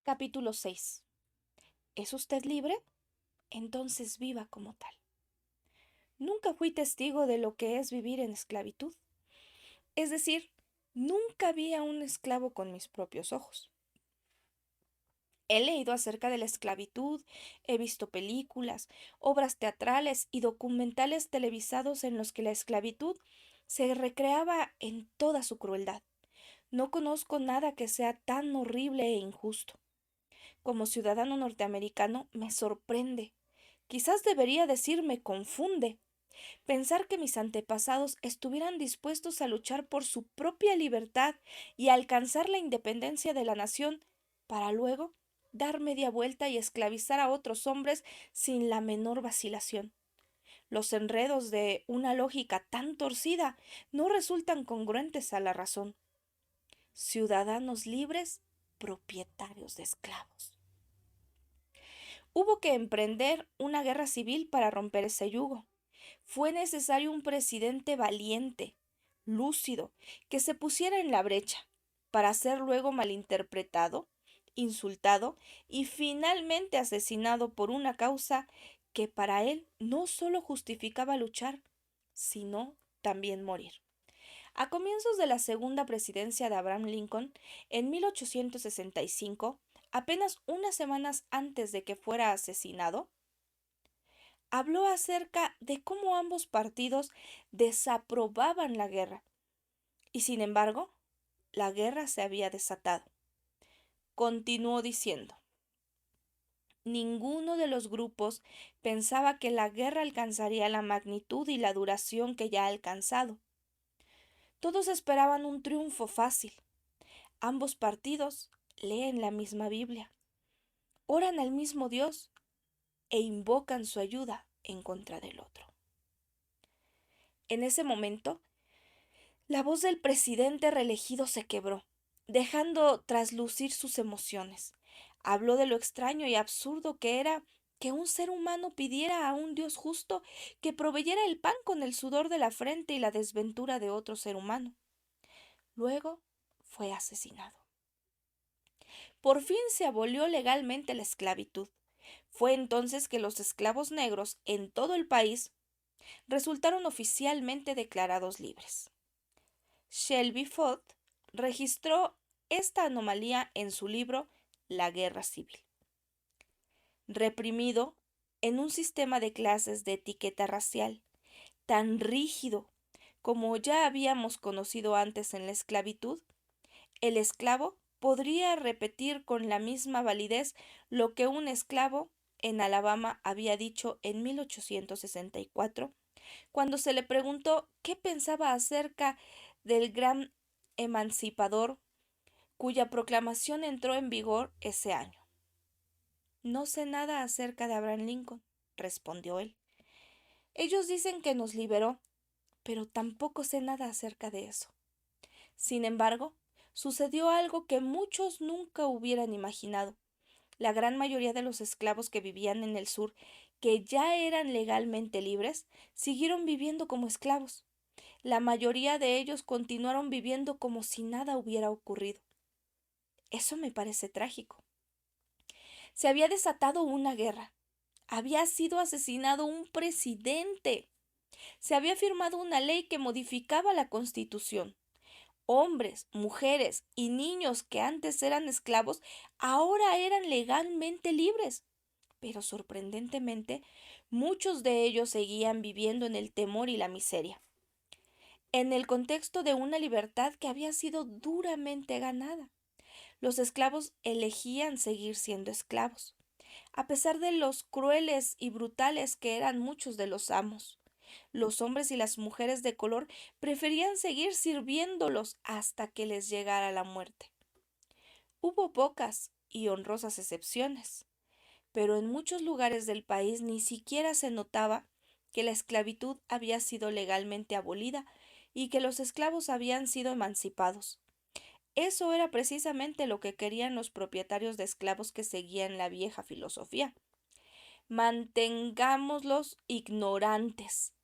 Capítulo 6. ¿Es usted libre? Entonces viva como tal. Nunca fui testigo de lo que es vivir en esclavitud. Es decir, nunca vi a un esclavo con mis propios ojos. He leído acerca de la esclavitud, he visto películas, obras teatrales y documentales televisados en los que la esclavitud se recreaba en toda su crueldad. No conozco nada que sea tan horrible e injusto. Como ciudadano norteamericano me sorprende. Quizás debería decir me confunde. Pensar que mis antepasados estuvieran dispuestos a luchar por su propia libertad y a alcanzar la independencia de la nación, para luego dar media vuelta y esclavizar a otros hombres sin la menor vacilación. Los enredos de una lógica tan torcida no resultan congruentes a la razón. Ciudadanos libres, propietarios de esclavos. Hubo que emprender una guerra civil para romper ese yugo. Fue necesario un presidente valiente, lúcido, que se pusiera en la brecha, para ser luego malinterpretado, insultado y finalmente asesinado por una causa que para él no solo justificaba luchar, sino también morir. A comienzos de la segunda presidencia de Abraham Lincoln, en 1865, apenas unas semanas antes de que fuera asesinado, habló acerca de cómo ambos partidos desaprobaban la guerra. Y sin embargo, la guerra se había desatado. Continuó diciendo, ninguno de los grupos pensaba que la guerra alcanzaría la magnitud y la duración que ya ha alcanzado. Todos esperaban un triunfo fácil. Ambos partidos leen la misma Biblia, oran al mismo Dios e invocan su ayuda en contra del otro. En ese momento, la voz del presidente reelegido se quebró, dejando traslucir sus emociones. Habló de lo extraño y absurdo que era que un ser humano pidiera a un Dios justo que proveyera el pan con el sudor de la frente y la desventura de otro ser humano. Luego fue asesinado. Por fin se abolió legalmente la esclavitud. Fue entonces que los esclavos negros en todo el país resultaron oficialmente declarados libres. Shelby Foote registró esta anomalía en su libro La Guerra Civil. Reprimido en un sistema de clases de etiqueta racial tan rígido como ya habíamos conocido antes en la esclavitud, el esclavo podría repetir con la misma validez lo que un esclavo en Alabama había dicho en 1864, cuando se le preguntó qué pensaba acerca del gran emancipador cuya proclamación entró en vigor ese año. No sé nada acerca de Abraham Lincoln, respondió él. Ellos dicen que nos liberó, pero tampoco sé nada acerca de eso. Sin embargo, sucedió algo que muchos nunca hubieran imaginado. La gran mayoría de los esclavos que vivían en el sur, que ya eran legalmente libres, siguieron viviendo como esclavos. La mayoría de ellos continuaron viviendo como si nada hubiera ocurrido. Eso me parece trágico. Se había desatado una guerra. Había sido asesinado un presidente. Se había firmado una ley que modificaba la Constitución. Hombres, mujeres y niños que antes eran esclavos ahora eran legalmente libres. Pero sorprendentemente, muchos de ellos seguían viviendo en el temor y la miseria, en el contexto de una libertad que había sido duramente ganada. Los esclavos elegían seguir siendo esclavos, a pesar de los crueles y brutales que eran muchos de los amos. Los hombres y las mujeres de color preferían seguir sirviéndolos hasta que les llegara la muerte. Hubo pocas y honrosas excepciones, pero en muchos lugares del país ni siquiera se notaba que la esclavitud había sido legalmente abolida y que los esclavos habían sido emancipados. Eso era precisamente lo que querían los propietarios de esclavos que seguían la vieja filosofía. Mantengámoslos ignorantes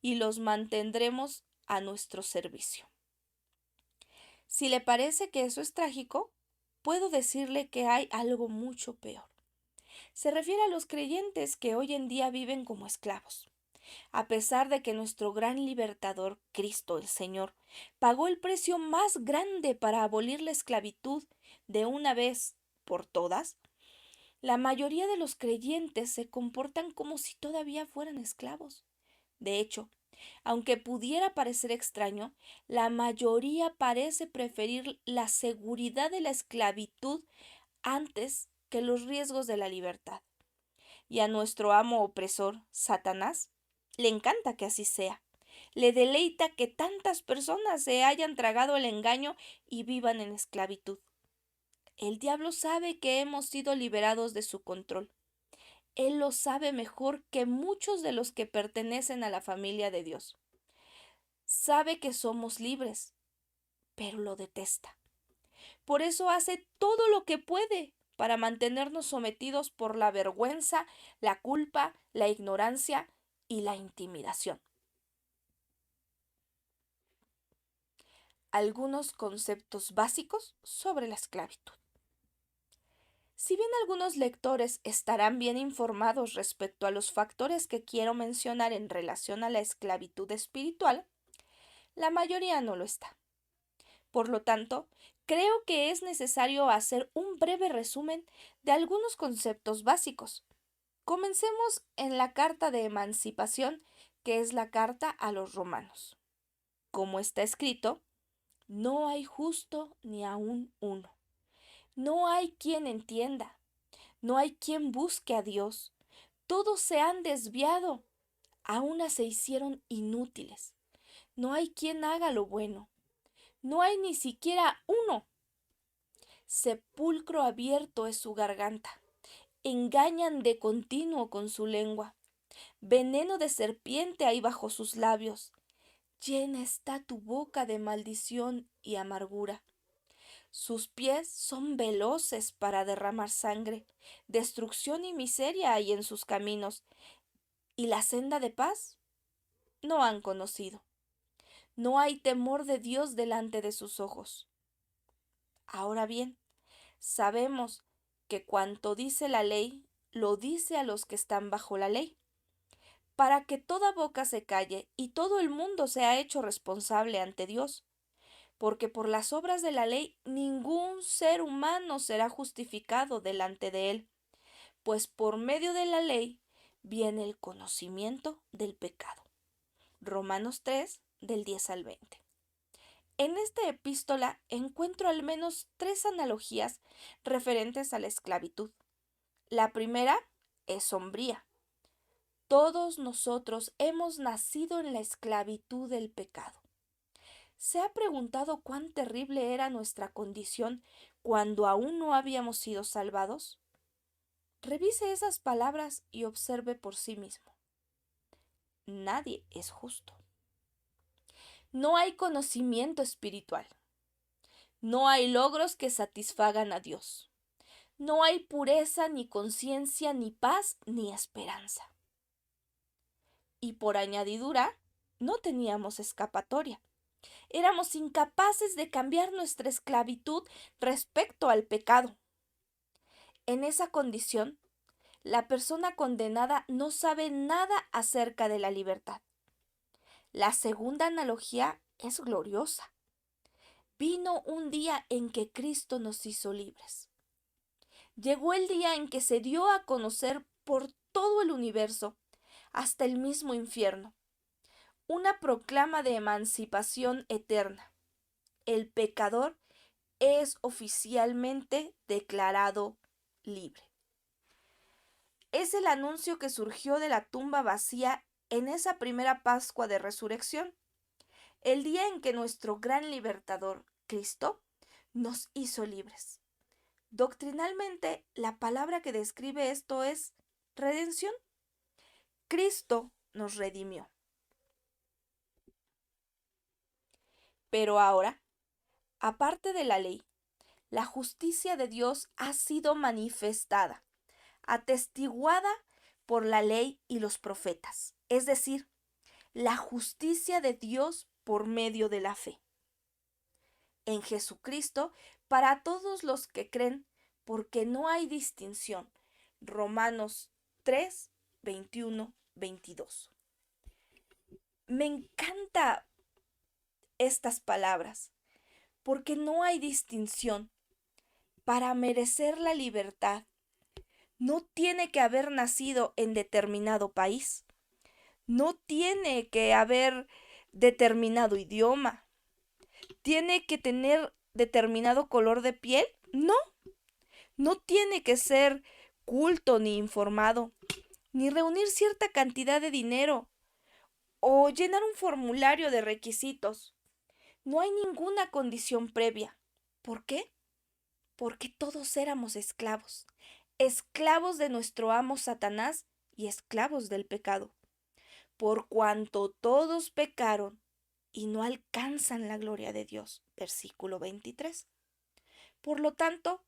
y los mantendremos a nuestro servicio. Si le parece que eso es trágico, puedo decirle que hay algo mucho peor. Se refiere a los creyentes que hoy en día viven como esclavos. A pesar de que nuestro gran libertador, Cristo el Señor, pagó el precio más grande para abolir la esclavitud de una vez por todas, la mayoría de los creyentes se comportan como si todavía fueran esclavos. De hecho, aunque pudiera parecer extraño, la mayoría parece preferir la seguridad de la esclavitud antes que los riesgos de la libertad. Y a nuestro amo opresor, Satanás, le encanta que así sea. Le deleita que tantas personas se hayan tragado el engaño y vivan en esclavitud. El diablo sabe que hemos sido liberados de su control. Él lo sabe mejor que muchos de los que pertenecen a la familia de Dios. Sabe que somos libres, pero lo detesta. Por eso hace todo lo que puede para mantenernos sometidos por la vergüenza, la culpa, la ignorancia y la intimidación. Algunos conceptos básicos sobre la esclavitud. Si bien algunos lectores estarán bien informados respecto a los factores que quiero mencionar en relación a la esclavitud espiritual, la mayoría no lo está. Por lo tanto, creo que es necesario hacer un breve resumen de algunos conceptos básicos. Comencemos en la carta de emancipación, que es la carta a los romanos. Como está escrito, no hay justo ni aun uno. No hay quien entienda. No hay quien busque a Dios. Todos se han desviado. A una se hicieron inútiles. No hay quien haga lo bueno. No hay ni siquiera uno. Sepulcro abierto es su garganta. Engañan de continuo con su lengua. Veneno de serpiente hay bajo sus labios. Llena está tu boca de maldición y amargura. Sus pies son veloces para derramar sangre. Destrucción y miseria hay en sus caminos. Y la senda de paz no han conocido. No hay temor de Dios delante de sus ojos. Ahora bien, sabemos que cuanto dice la ley, lo dice a los que están bajo la ley, para que toda boca se calle y todo el mundo sea hecho responsable ante Dios, porque por las obras de la ley ningún ser humano será justificado delante de él, pues por medio de la ley viene el conocimiento del pecado. Romanos 3, del 10 al 20. En esta epístola encuentro al menos 3 analogías referentes a la esclavitud. La primera es sombría. Todos nosotros hemos nacido en la esclavitud del pecado. ¿Se ha preguntado cuán terrible era nuestra condición cuando aún no habíamos sido salvados? Revise esas palabras y observe por sí mismo. Nadie es justo. No hay conocimiento espiritual. No hay logros que satisfagan a Dios. No hay pureza, ni conciencia, ni paz, ni esperanza. Y por añadidura, no teníamos escapatoria. Éramos incapaces de cambiar nuestra esclavitud respecto al pecado. En esa condición, la persona condenada no sabe nada acerca de la libertad. La segunda analogía es gloriosa. Vino un día en que Cristo nos hizo libres. Llegó el día en que se dio a conocer por todo el universo, hasta el mismo infierno, una proclama de emancipación eterna. El pecador es oficialmente declarado libre. Es el anuncio que surgió de la tumba vacía en esa primera Pascua de Resurrección, el día en que nuestro gran libertador, Cristo, nos hizo libres. Doctrinalmente, la palabra que describe esto es redención. Cristo nos redimió. Pero ahora, aparte de la ley, la justicia de Dios ha sido manifestada, atestiguada por la ley y los profetas, es decir, la justicia de Dios por medio de la fe. En Jesucristo para todos los que creen, porque no hay distinción. Romanos 3, 21, 22. Me encanta estas palabras, porque no hay distinción. Para merecer la libertad, no tiene que haber nacido en determinado país, no tiene que haber determinado idioma, tiene que tener determinado color de piel, no, no tiene que ser culto ni informado, ni reunir cierta cantidad de dinero o llenar un formulario de requisitos. No hay ninguna condición previa. ¿Por qué? Porque todos éramos esclavos, esclavos de nuestro amo Satanás y esclavos del pecado. Por cuanto todos pecaron y no alcanzan la gloria de Dios. Versículo 23. Por lo tanto,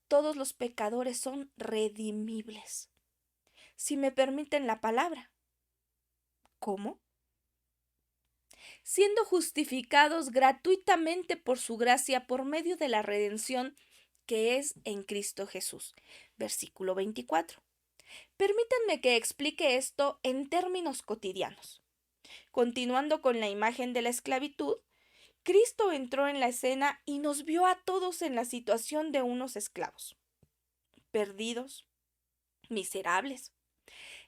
todos los pecadores son redimibles. Si me permiten la palabra. ¿Cómo? Siendo justificados gratuitamente por su gracia por medio de la redención que es en Cristo Jesús. Versículo 24. Permítanme que explique esto en términos cotidianos. Continuando con la imagen de la esclavitud, Cristo entró en la escena y nos vio a todos en la situación de unos esclavos, perdidos, miserables,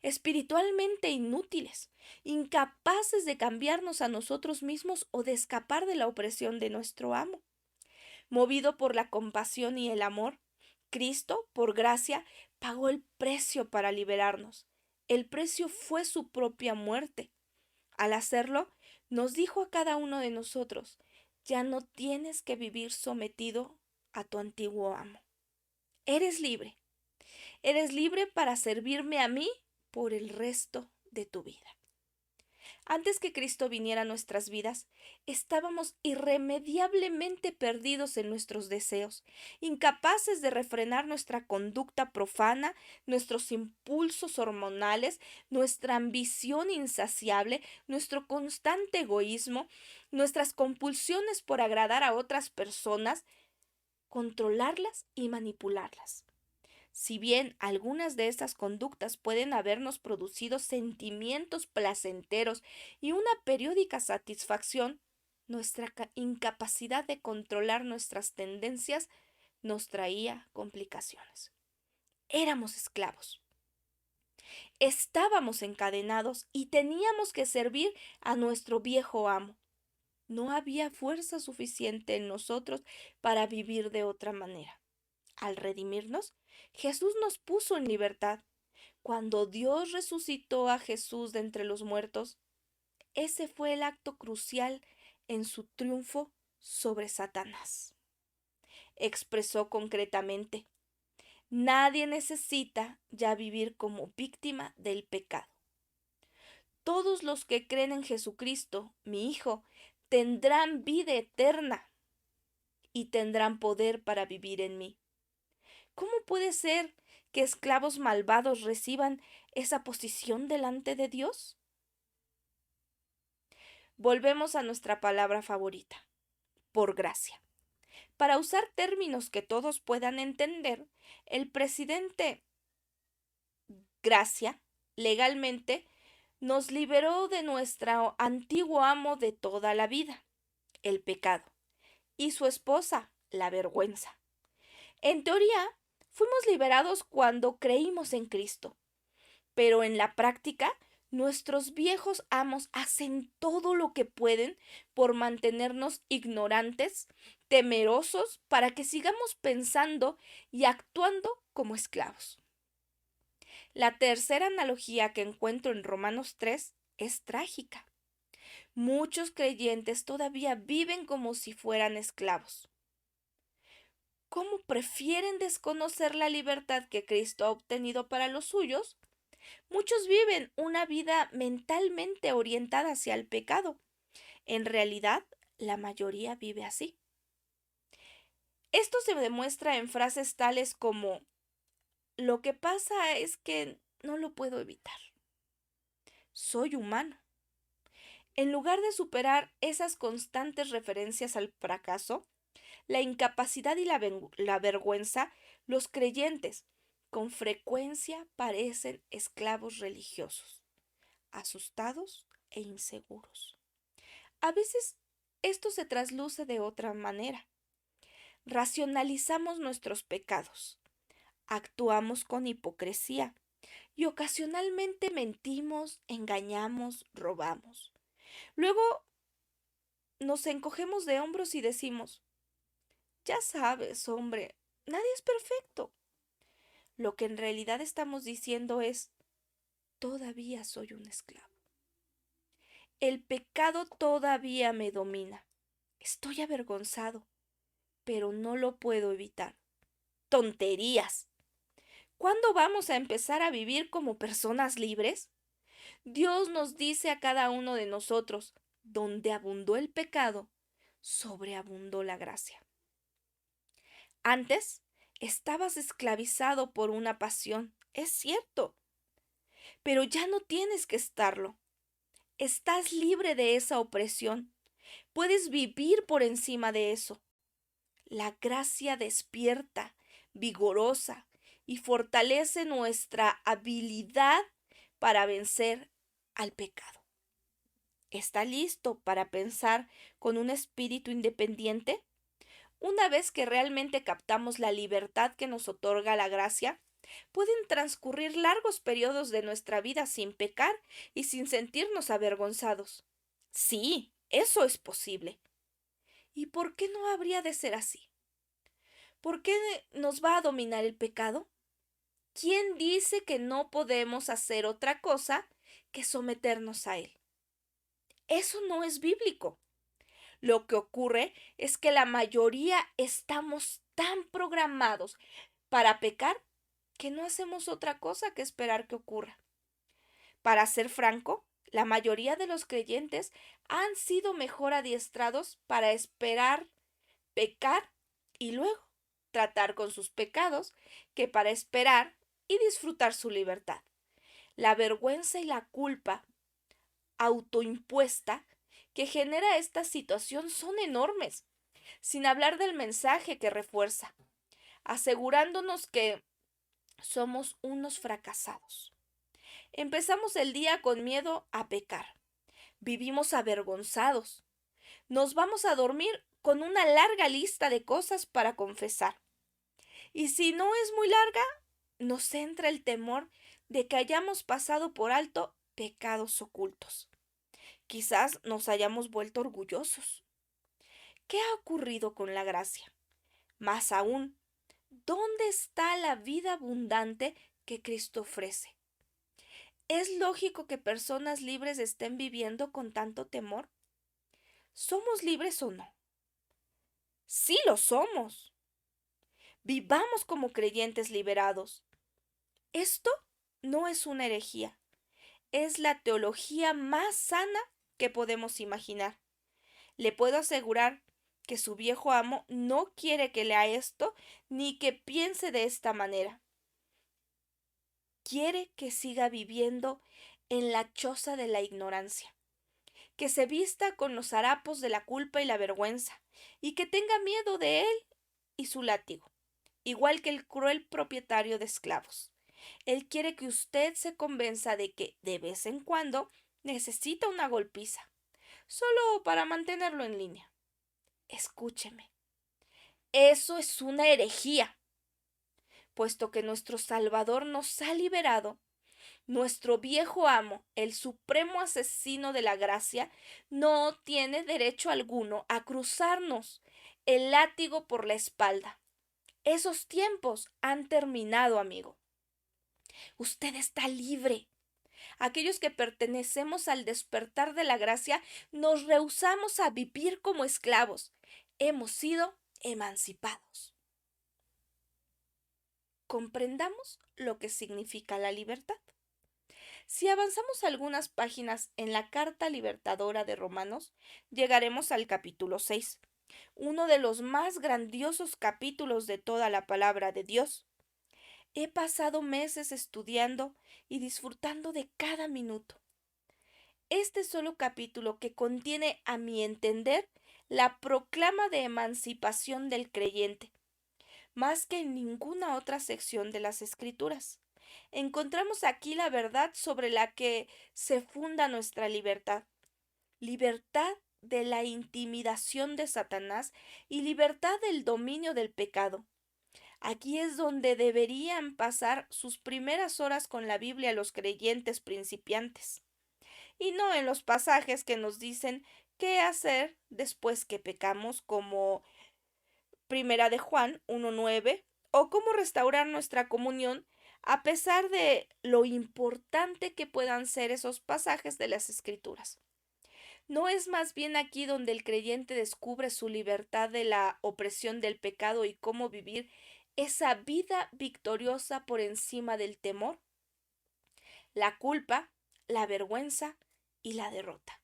espiritualmente inútiles, incapaces de cambiarnos a nosotros mismos o de escapar de la opresión de nuestro amo. Movido por la compasión y el amor, Cristo, por gracia, pagó el precio para liberarnos. El precio fue su propia muerte. Al hacerlo, nos dijo a cada uno de nosotros, ya no tienes que vivir sometido a tu antiguo amo. Eres libre. Eres libre para servirme a mí por el resto de tu vida. Antes que Cristo viniera a nuestras vidas, estábamos irremediablemente perdidos en nuestros deseos, incapaces de refrenar nuestra conducta profana, nuestros impulsos hormonales, nuestra ambición insaciable, nuestro constante egoísmo, nuestras compulsiones por agradar a otras personas, controlarlas y manipularlas. Si bien algunas de estas conductas pueden habernos producido sentimientos placenteros y una periódica satisfacción, nuestra incapacidad de controlar nuestras tendencias nos traía complicaciones. Éramos esclavos. Estábamos encadenados y teníamos que servir a nuestro viejo amo. No había fuerza suficiente en nosotros para vivir de otra manera. Al redimirnos, Jesús nos puso en libertad. Cuando Dios resucitó a Jesús de entre los muertos, ese fue el acto crucial en su triunfo sobre Satanás. Expresó concretamente, nadie necesita ya vivir como víctima del pecado. Todos los que creen en Jesucristo, mi Hijo, tendrán vida eterna y tendrán poder para vivir en mí. ¿Cómo puede ser que esclavos malvados reciban esa posición delante de Dios? Volvemos a nuestra palabra favorita, por gracia. Para usar términos que todos puedan entender, el presidente Gracia legalmente nos liberó de nuestro antiguo amo de toda la vida, el pecado, y su esposa, la vergüenza. En teoría, fuimos liberados cuando creímos en Cristo, pero en la práctica, nuestros viejos amos hacen todo lo que pueden por mantenernos ignorantes, temerosos, para que sigamos pensando y actuando como esclavos. La tercera analogía que encuentro en Romanos 3 es trágica. Muchos creyentes todavía viven como si fueran esclavos. ¿Cómo prefieren desconocer la libertad que Cristo ha obtenido para los suyos? Muchos viven una vida mentalmente orientada hacia el pecado. En realidad, la mayoría vive así. Esto se demuestra en frases tales como, lo que pasa es que no lo puedo evitar. Soy humano. En lugar de superar esas constantes referencias al fracaso, la incapacidad y la vergüenza, los creyentes con frecuencia parecen esclavos religiosos, asustados e inseguros. A veces esto se trasluce de otra manera. Racionalizamos nuestros pecados, actuamos con hipocresía y ocasionalmente mentimos, engañamos, robamos. Luego nos encogemos de hombros y decimos, ya sabes, hombre, nadie es perfecto. Lo que en realidad estamos diciendo es, todavía soy un esclavo. El pecado todavía me domina. Estoy avergonzado, pero no lo puedo evitar. Tonterías. ¿Cuándo vamos a empezar a vivir como personas libres? Dios nos dice a cada uno de nosotros, donde abundó el pecado, sobreabundó la gracia. Antes estabas esclavizado por una pasión, es cierto, pero ya no tienes que estarlo. Estás libre de esa opresión. Puedes vivir por encima de eso. La gracia despierta, vigorosa, y fortalece nuestra habilidad para vencer al pecado. ¿Está listo para pensar con un espíritu independiente? Una vez que realmente captamos la libertad que nos otorga la gracia, pueden transcurrir largos periodos de nuestra vida sin pecar y sin sentirnos avergonzados. Sí, eso es posible. ¿Y por qué no habría de ser así? ¿Por qué nos va a dominar el pecado? ¿Quién dice que no podemos hacer otra cosa que someternos a él? Eso no es bíblico. Lo que ocurre es que la mayoría estamos tan programados para pecar que no hacemos otra cosa que esperar que ocurra. Para ser franco, la mayoría de los creyentes han sido mejor adiestrados para esperar pecar y luego tratar con sus pecados que para esperar y disfrutar su libertad. La vergüenza y la culpa autoimpuesta que genera esta situación son enormes, sin hablar del mensaje que refuerza, asegurándonos que somos unos fracasados. Empezamos el día con miedo a pecar, vivimos avergonzados, nos vamos a dormir con una larga lista de cosas para confesar. Y si no es muy larga, nos entra el temor de que hayamos pasado por alto pecados ocultos. Quizás nos hayamos vuelto orgullosos. ¿Qué ha ocurrido con la gracia? Más aún, ¿dónde está la vida abundante que Cristo ofrece? ¿Es lógico que personas libres estén viviendo con tanto temor? ¿Somos libres o no? Sí lo somos. Vivamos como creyentes liberados. Esto no es una herejía, es la teología más sana que podemos imaginar. Le puedo asegurar que su viejo amo no quiere que lea esto ni que piense de esta manera. Quiere que siga viviendo en la choza de la ignorancia, que se vista con los harapos de la culpa y la vergüenza, y que tenga miedo de él y su látigo, igual que el cruel propietario de esclavos. Él quiere que usted se convenza de que, de vez en cuando, necesita una golpiza, solo para mantenerlo en línea. Escúcheme, eso es una herejía, puesto que nuestro Salvador nos ha liberado. Nuestro viejo amo, el supremo asesino de la gracia, no tiene derecho alguno a cruzarnos el látigo por la espalda. Esos tiempos han terminado, amigo. Usted está libre. Aquellos que pertenecemos al despertar de la gracia nos rehusamos a vivir como esclavos. Hemos sido emancipados. Comprendamos lo que significa la libertad. Si avanzamos algunas páginas en la Carta Libertadora de Romanos, llegaremos al capítulo 6, uno de los más grandiosos capítulos de toda la palabra de Dios. He pasado meses estudiando y disfrutando de cada minuto. Este solo capítulo que contiene, a mi entender, la proclama de emancipación del creyente, más que en ninguna otra sección de las Escrituras. Encontramos aquí la verdad sobre la que se funda nuestra libertad. Libertad de la intimidación de Satanás y libertad del dominio del pecado. Aquí es donde deberían pasar sus primeras horas con la Biblia los creyentes principiantes, y no en los pasajes que nos dicen qué hacer después que pecamos, como Primera de Juan 1:9, o cómo restaurar nuestra comunión, a pesar de lo importante que puedan ser esos pasajes de las Escrituras. ¿No es más bien aquí donde el creyente descubre su libertad de la opresión del pecado y cómo vivir esa vida victoriosa por encima del temor, la culpa, la vergüenza y la derrota?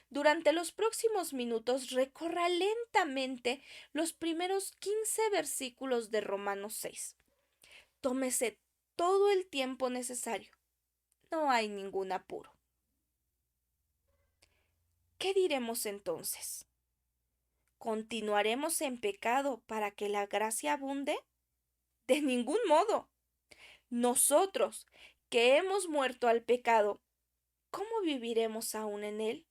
Durante los próximos minutos recorra lentamente los primeros 15 versículos de Romanos 6. Tómese todo el tiempo necesario. No hay ningún apuro. ¿Qué diremos entonces? ¿Continuaremos en pecado para que la gracia abunde? De ningún modo. Nosotros, que hemos muerto al pecado, ¿cómo viviremos aún en él?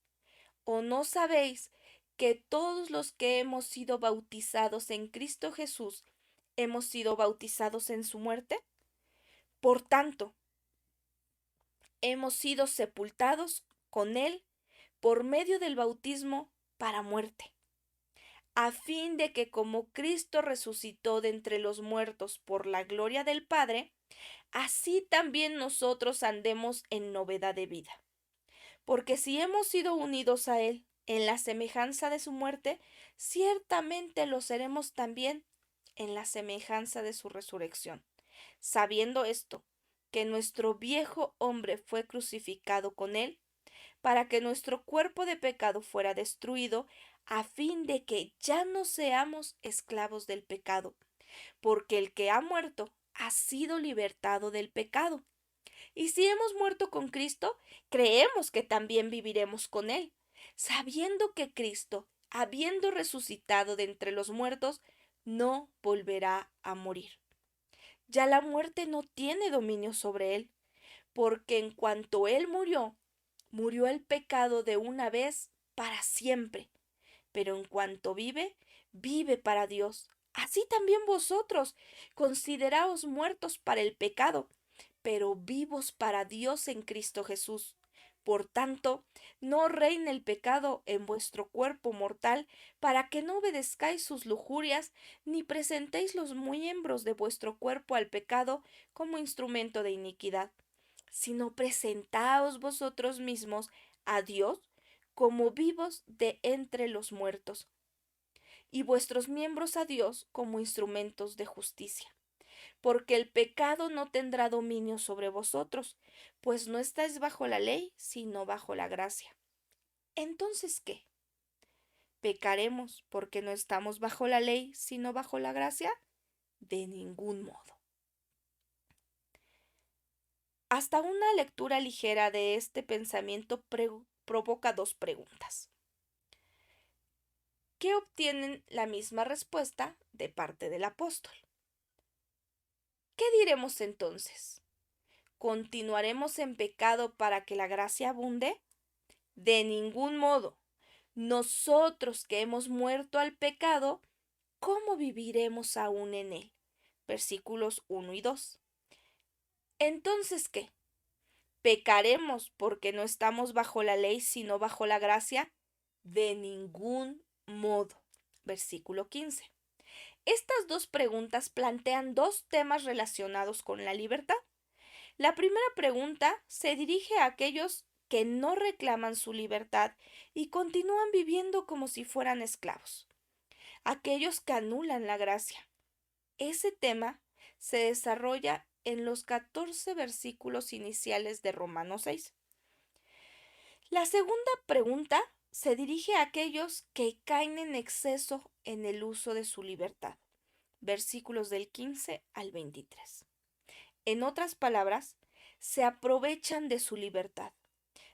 ¿O no sabéis que todos los que hemos sido bautizados en Cristo Jesús hemos sido bautizados en su muerte? Por tanto, hemos sido sepultados con él por medio del bautismo para muerte, a fin de que como Cristo resucitó de entre los muertos por la gloria del Padre, así también nosotros andemos en novedad de vida. Porque si hemos sido unidos a Él en la semejanza de su muerte, ciertamente lo seremos también en la semejanza de su resurrección. Sabiendo esto, que nuestro viejo hombre fue crucificado con Él, para que nuestro cuerpo de pecado fuera destruido, a fin de que ya no seamos esclavos del pecado, porque el que ha muerto ha sido libertado del pecado. Y si hemos muerto con Cristo, creemos que también viviremos con Él, sabiendo que Cristo, habiendo resucitado de entre los muertos, no volverá a morir. Ya la muerte no tiene dominio sobre Él, porque en cuanto Él murió, murió el pecado de una vez para siempre, pero en cuanto vive, vive para Dios. Así también vosotros, consideraos muertos para el pecado, pero vivos para Dios en Cristo Jesús. Por tanto, no reine el pecado en vuestro cuerpo mortal, para que no obedezcáis sus lujurias, ni presentéis los miembros de vuestro cuerpo al pecado como instrumento de iniquidad, sino presentaos vosotros mismos a Dios como vivos de entre los muertos, y vuestros miembros a Dios como instrumentos de justicia. Porque el pecado no tendrá dominio sobre vosotros, pues no estáis bajo la ley, sino bajo la gracia. Entonces, ¿qué? ¿Pecaremos porque no estamos bajo la ley, sino bajo la gracia? De ningún modo. Hasta una lectura ligera de este pensamiento provoca dos preguntas, que obtienen la misma respuesta de parte del apóstol. ¿Qué diremos entonces? ¿Continuaremos en pecado para que la gracia abunde? De ningún modo. Nosotros que hemos muerto al pecado, ¿cómo viviremos aún en él? Versículos 1 y 2. Entonces, ¿qué? ¿Pecaremos porque no estamos bajo la ley, sino bajo la gracia? De ningún modo. Versículo 15. Estas dos preguntas plantean dos temas relacionados con la libertad. La primera pregunta se dirige a aquellos que no reclaman su libertad y continúan viviendo como si fueran esclavos, aquellos que anulan la gracia. Ese tema se desarrolla en los 14 versículos iniciales de Romanos 6. La segunda pregunta se dirige a aquellos que caen en exceso en el uso de su libertad, versículos del 15 al 23. En otras palabras, se aprovechan de su libertad,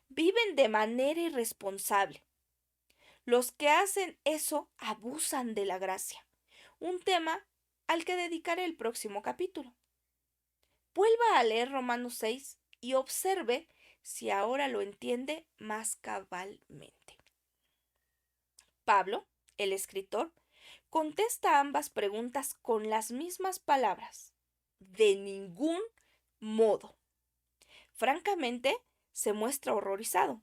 viven de manera irresponsable. Los que hacen eso abusan de la gracia, un tema al que dedicaré el próximo capítulo. Vuelva a leer Romanos 6 y observe si ahora lo entiende más cabalmente. Pablo, el escritor, contesta ambas preguntas con las mismas palabras. De ningún modo. Francamente, se muestra horrorizado.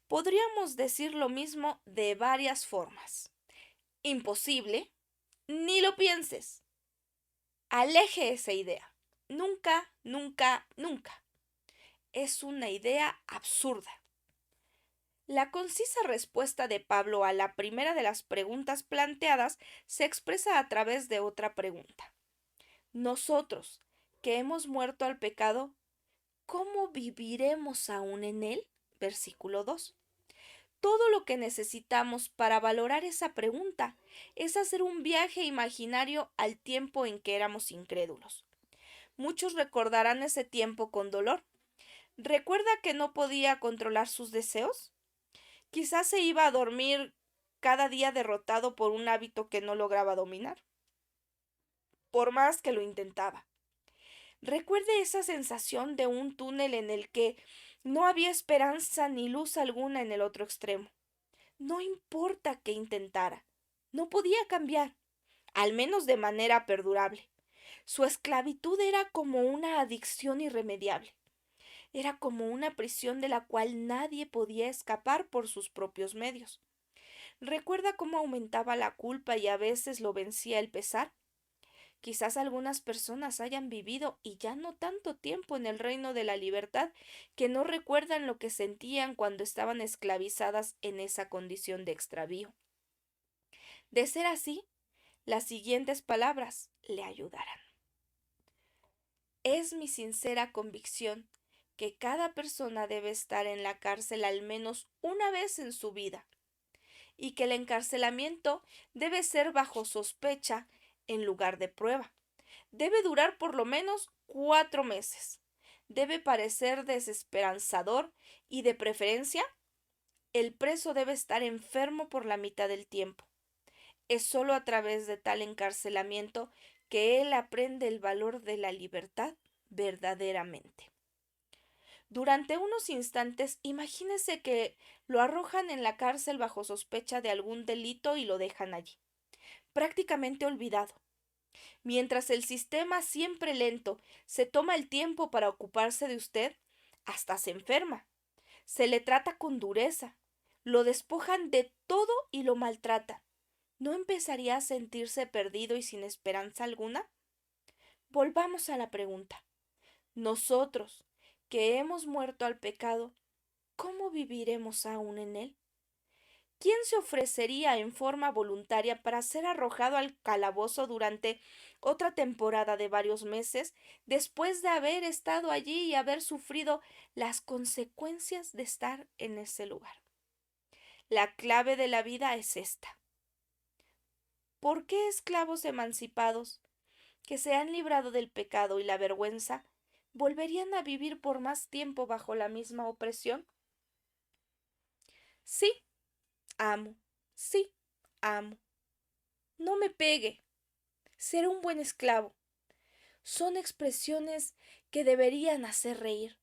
Podríamos decir lo mismo de varias formas. Imposible, ni lo pienses. Aleje esa idea. Nunca, nunca, nunca. Es una idea absurda. La concisa respuesta de Pablo a la primera de las preguntas planteadas se expresa a través de otra pregunta. Nosotros, que hemos muerto al pecado, ¿cómo viviremos aún en él? Versículo 2. Todo lo que necesitamos para valorar esa pregunta es hacer un viaje imaginario al tiempo en que éramos incrédulos. Muchos recordarán ese tiempo con dolor. ¿Recuerda que no podía controlar sus deseos? Quizás se iba a dormir cada día derrotado por un hábito que no lograba dominar, por más que lo intentaba. Recuerde esa sensación de un túnel en el que no había esperanza ni luz alguna en el otro extremo. No importa qué intentara, no podía cambiar, al menos de manera perdurable. Su esclavitud era como una adicción irremediable. Era como una prisión de la cual nadie podía escapar por sus propios medios. ¿Recuerda cómo aumentaba la culpa y a veces lo vencía el pesar? Quizás algunas personas hayan vivido y ya no tanto tiempo en el reino de la libertad que no recuerdan lo que sentían cuando estaban esclavizadas en esa condición de extravío. De ser así, las siguientes palabras le ayudarán. Es mi sincera convicción que cada persona debe estar en la cárcel al menos una vez en su vida y que el encarcelamiento debe ser bajo sospecha en lugar de prueba. Debe durar por lo menos 4 meses. Debe parecer desesperanzador y de preferencia, el preso debe estar enfermo por la mitad del tiempo. Es sólo a través de tal encarcelamiento que él aprende el valor de la libertad verdaderamente. Durante unos instantes, imagínese que lo arrojan en la cárcel bajo sospecha de algún delito y lo dejan allí, prácticamente olvidado. Mientras el sistema, siempre lento, se toma el tiempo para ocuparse de usted, hasta se enferma. Se le trata con dureza, lo despojan de todo y lo maltratan. ¿No empezaría a sentirse perdido y sin esperanza alguna? Volvamos a la pregunta. Nosotros, que hemos muerto al pecado, ¿cómo viviremos aún en él? ¿Quién se ofrecería en forma voluntaria para ser arrojado al calabozo durante otra temporada de varios meses, después de haber estado allí y haber sufrido las consecuencias de estar en ese lugar? La clave de la vida es esta. ¿Por qué esclavos emancipados, que se han librado del pecado y la vergüenza, volverían a vivir por más tiempo bajo la misma opresión? Sí, amo. Sí, amo. No me pegue. Ser un buen esclavo. Son expresiones que deberían hacer reír,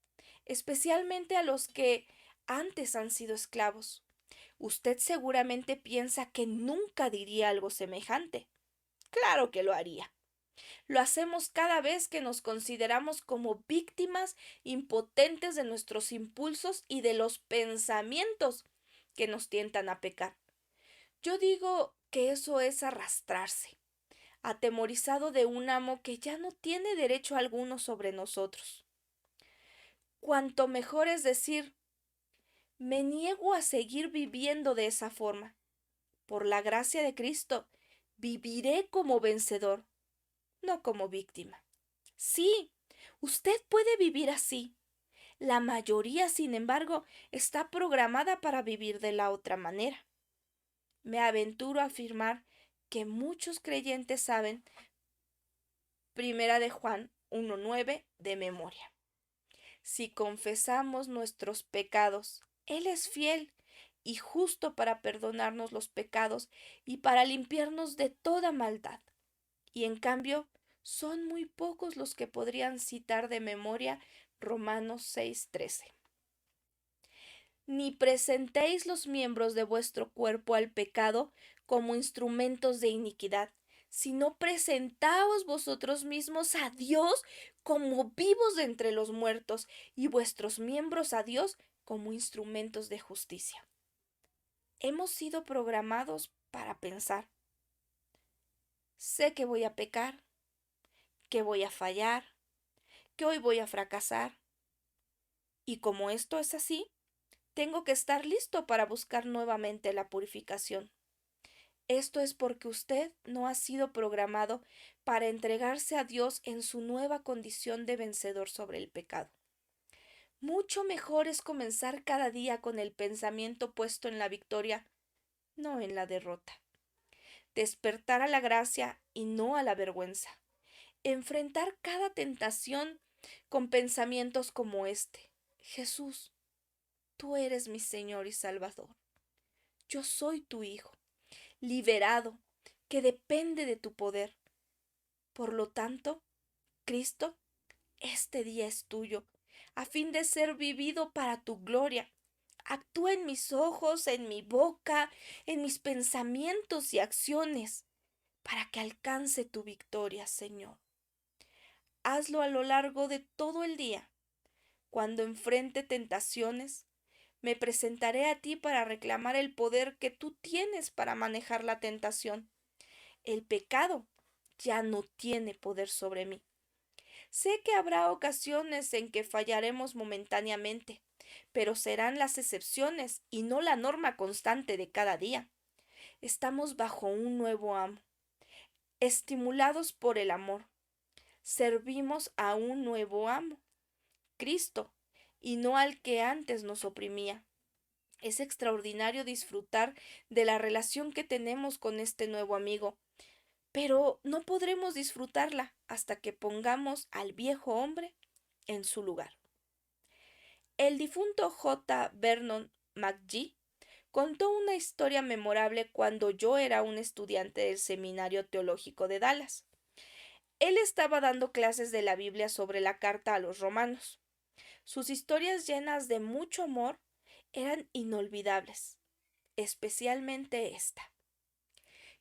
especialmente a los que antes han sido esclavos. Usted seguramente piensa que nunca diría algo semejante. Claro que lo haría. Lo hacemos cada vez que nos consideramos como víctimas impotentes de nuestros impulsos y de los pensamientos que nos tientan a pecar. Yo digo que eso es arrastrarse, atemorizado de un amo que ya no tiene derecho alguno sobre nosotros. Cuanto mejor es decir, me niego a seguir viviendo de esa forma. Por la gracia de Cristo, viviré como vencedor, no como víctima. Sí, usted puede vivir así. La mayoría, sin embargo, está programada para vivir de la otra manera. Me aventuro a afirmar que muchos creyentes saben Primera de Juan 1:9 de memoria. Si confesamos nuestros pecados, Él es fiel y justo para perdonarnos los pecados y para limpiarnos de toda maldad. Y en cambio, son muy pocos los que podrían citar de memoria Romanos 6:13. Ni presentéis los miembros de vuestro cuerpo al pecado como instrumentos de iniquidad, sino presentaos vosotros mismos a Dios como vivos de entre los muertos, y vuestros miembros a Dios como instrumentos de justicia. Hemos sido programados para pensar: sé que voy a pecar, que voy a fallar, que hoy voy a fracasar. Y como esto es así, tengo que estar listo para buscar nuevamente la purificación. Esto es porque usted no ha sido programado para entregarse a Dios en su nueva condición de vencedor sobre el pecado. Mucho mejor es comenzar cada día con el pensamiento puesto en la victoria, no en la derrota. Despertar a la gracia y no a la vergüenza. Enfrentar cada tentación con pensamientos como este: Jesús, tú eres mi Señor y Salvador. Yo soy tu Hijo, liberado, que depende de tu poder. Por lo tanto, Cristo, este día es tuyo, a fin de ser vivido para tu gloria. Actúa en mis ojos, en mi boca, en mis pensamientos y acciones, para que alcance tu victoria, Señor. Hazlo a lo largo de todo el día. Cuando enfrente tentaciones, me presentaré a ti para reclamar el poder que tú tienes para manejar la tentación. El pecado ya no tiene poder sobre mí. Sé que habrá ocasiones en que fallaremos momentáneamente, pero serán las excepciones y no la norma constante de cada día. Estamos bajo un nuevo amo, estimulados por el amor. Servimos a un nuevo amo, Cristo, y no al que antes nos oprimía. Es extraordinario disfrutar de la relación que tenemos con este nuevo amigo, pero no podremos disfrutarla hasta que pongamos al viejo hombre en su lugar. El difunto J. Vernon McGee contó una historia memorable cuando yo era un estudiante del Seminario Teológico de Dallas. Él estaba dando clases de la Biblia sobre la carta a los romanos. Sus historias llenas de mucho amor eran inolvidables, especialmente esta.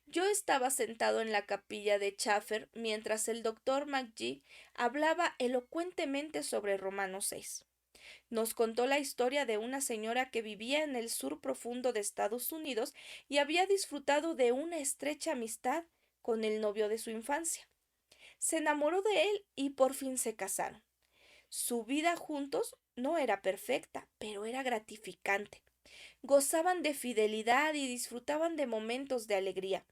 Yo estaba sentado en la capilla de Chafer mientras el doctor McGee hablaba elocuentemente sobre Romanos 6. Nos contó la historia de una señora que vivía en el sur profundo de Estados Unidos y había disfrutado de una estrecha amistad con el novio de su infancia. Se enamoró de él y por fin se casaron. Su vida juntos no era perfecta, pero era gratificante. Gozaban de fidelidad y disfrutaban de momentos de alegría.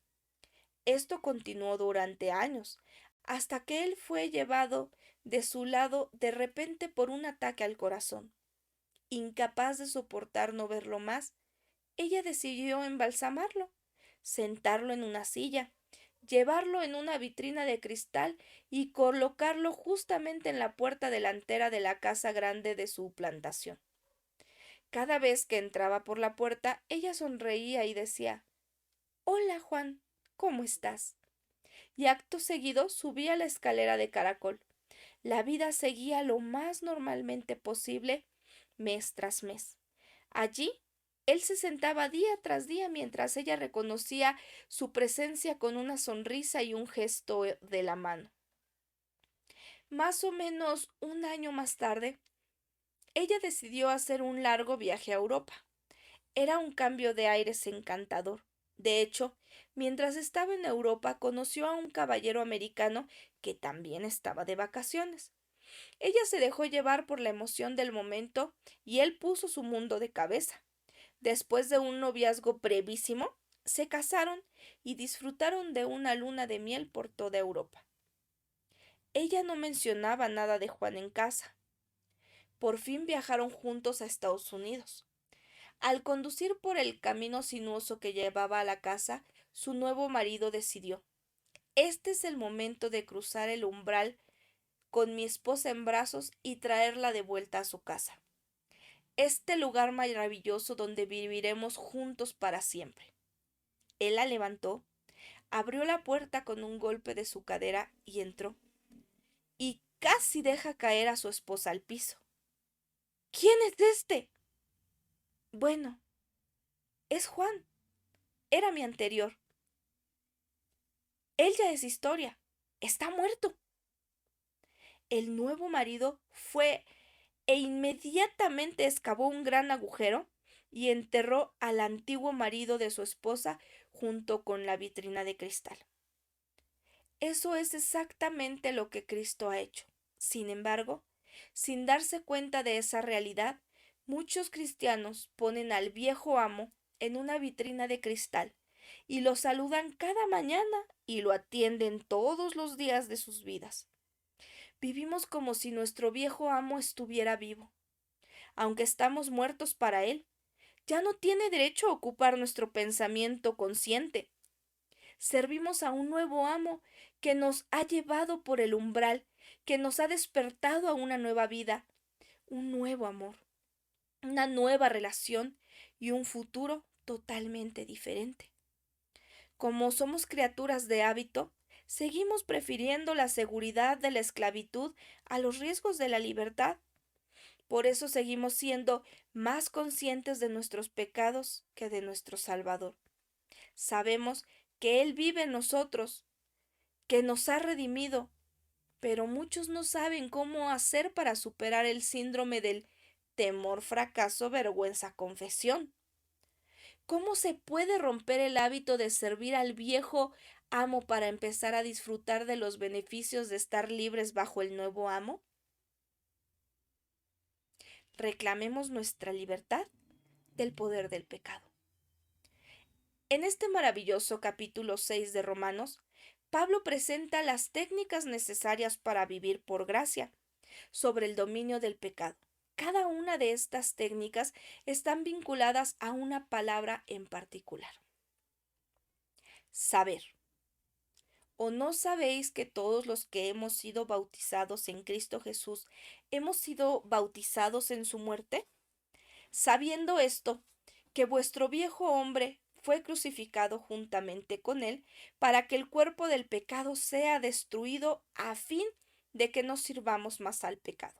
Esto continuó durante años, hasta que él fue llevado de su lado de repente por un ataque al corazón. Incapaz de soportar no verlo más, ella decidió embalsamarlo, sentarlo en una silla, llevarlo en una vitrina de cristal y colocarlo justamente en la puerta delantera de la casa grande de su plantación. Cada vez que entraba por la puerta, ella sonreía y decía: «Hola, Juan, ¿cómo estás?». Y acto seguido subía la escalera de caracol. La vida seguía lo más normalmente posible mes tras mes. Allí, él se sentaba día tras día mientras ella reconocía su presencia con una sonrisa y un gesto de la mano. Más o menos un año más tarde, ella decidió hacer un largo viaje a Europa. Era un cambio de aires encantador. De hecho, mientras estaba en Europa conoció a un caballero americano que también estaba de vacaciones. Ella se dejó llevar por la emoción del momento y él puso su mundo de cabeza. Después de un noviazgo brevísimo, se casaron y disfrutaron de una luna de miel por toda Europa. Ella no mencionaba nada de Juan en casa. Por fin viajaron juntos a Estados Unidos. Al conducir por el camino sinuoso que llevaba a la casa, su nuevo marido decidió: «Este es el momento de cruzar el umbral con mi esposa en brazos y traerla de vuelta a su casa». este lugar maravilloso donde viviremos juntos para siempre. Él la levantó, abrió la puerta con un golpe de su cadera y entró, y casi deja caer a su esposa al piso. ¿Quién es este? Bueno, es Juan. Era mi anterior. Él ya es historia. Está muerto. El nuevo marido fue e inmediatamente excavó un gran agujero y enterró al antiguo marido de su esposa junto con la vitrina de cristal. Eso es exactamente lo que Cristo ha hecho. Sin embargo, sin darse cuenta de esa realidad, muchos cristianos ponen al viejo amo en una vitrina de cristal y lo saludan cada mañana y lo atienden todos los días de sus vidas. Vivimos como si nuestro viejo amo estuviera vivo. Aunque estamos muertos para él, ya no tiene derecho a ocupar nuestro pensamiento consciente. Servimos a un nuevo amo que nos ha llevado por el umbral, que nos ha despertado a una nueva vida, un nuevo amor, una nueva relación y un futuro totalmente diferente. Como somos criaturas de hábito, seguimos prefiriendo la seguridad de la esclavitud a los riesgos de la libertad. Por eso seguimos siendo más conscientes de nuestros pecados que de nuestro Salvador. Sabemos que Él vive en nosotros, que nos ha redimido, pero muchos no saben cómo hacer para superar el síndrome del temor, fracaso, vergüenza, confesión. ¿Cómo se puede romper el hábito de servir al viejo amo para empezar a disfrutar de los beneficios de estar libres bajo el nuevo amo? Reclamemos nuestra libertad del poder del pecado. En este maravilloso capítulo 6 de Romanos, Pablo presenta las técnicas necesarias para vivir por gracia sobre el dominio del pecado. Cada una de estas técnicas están vinculadas a una palabra en particular. Saber. ¿O no sabéis que todos los que hemos sido bautizados en Cristo Jesús hemos sido bautizados en su muerte? Sabiendo esto, que vuestro viejo hombre fue crucificado juntamente con él, para que el cuerpo del pecado sea destruido a fin de que no sirvamos más al pecado.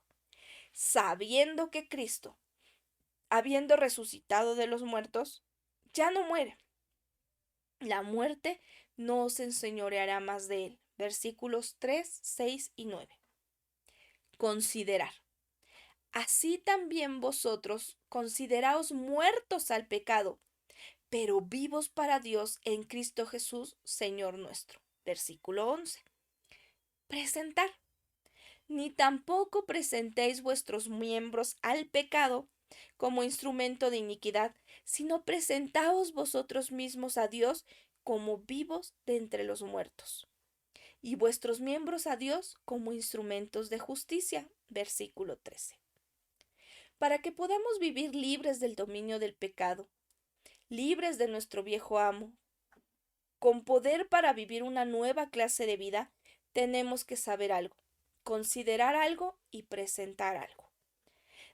Sabiendo que Cristo, habiendo resucitado de los muertos, ya no muere. La muerte no os enseñoreará más de él. Versículos 3, 6 y 9. Considerar. Así también vosotros consideraos muertos al pecado, pero vivos para Dios en Cristo Jesús, Señor nuestro. Versículo 11. Presentar. Ni tampoco presentéis vuestros miembros al pecado como instrumento de iniquidad, sino presentaos vosotros mismos a Dios como vivos de entre los muertos, y vuestros miembros a Dios como instrumentos de justicia. Versículo 13. Para que podamos vivir libres del dominio del pecado, libres de nuestro viejo amo, con poder para vivir una nueva clase de vida, tenemos que saber algo, considerar algo y presentar algo.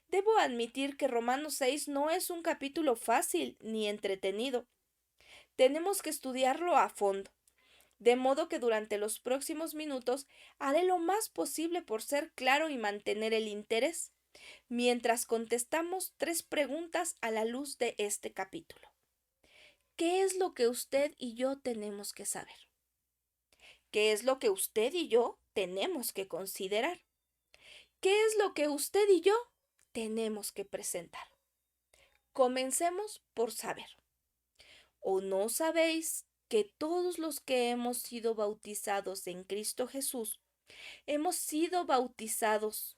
Debo admitir que Romanos 6 no es un capítulo fácil ni entretenido. Tenemos que estudiarlo a fondo, de modo que durante los próximos minutos haré lo más posible por ser claro y mantener el interés, mientras contestamos 3 preguntas a la luz de este capítulo. ¿Qué es lo que usted y yo tenemos que saber? ¿Qué es lo que usted y yo tenemos que considerar? ¿Qué es lo que usted y yo tenemos que presentar? Comencemos por saber. ¿O no sabéis que todos los que hemos sido bautizados en Cristo Jesús, hemos sido bautizados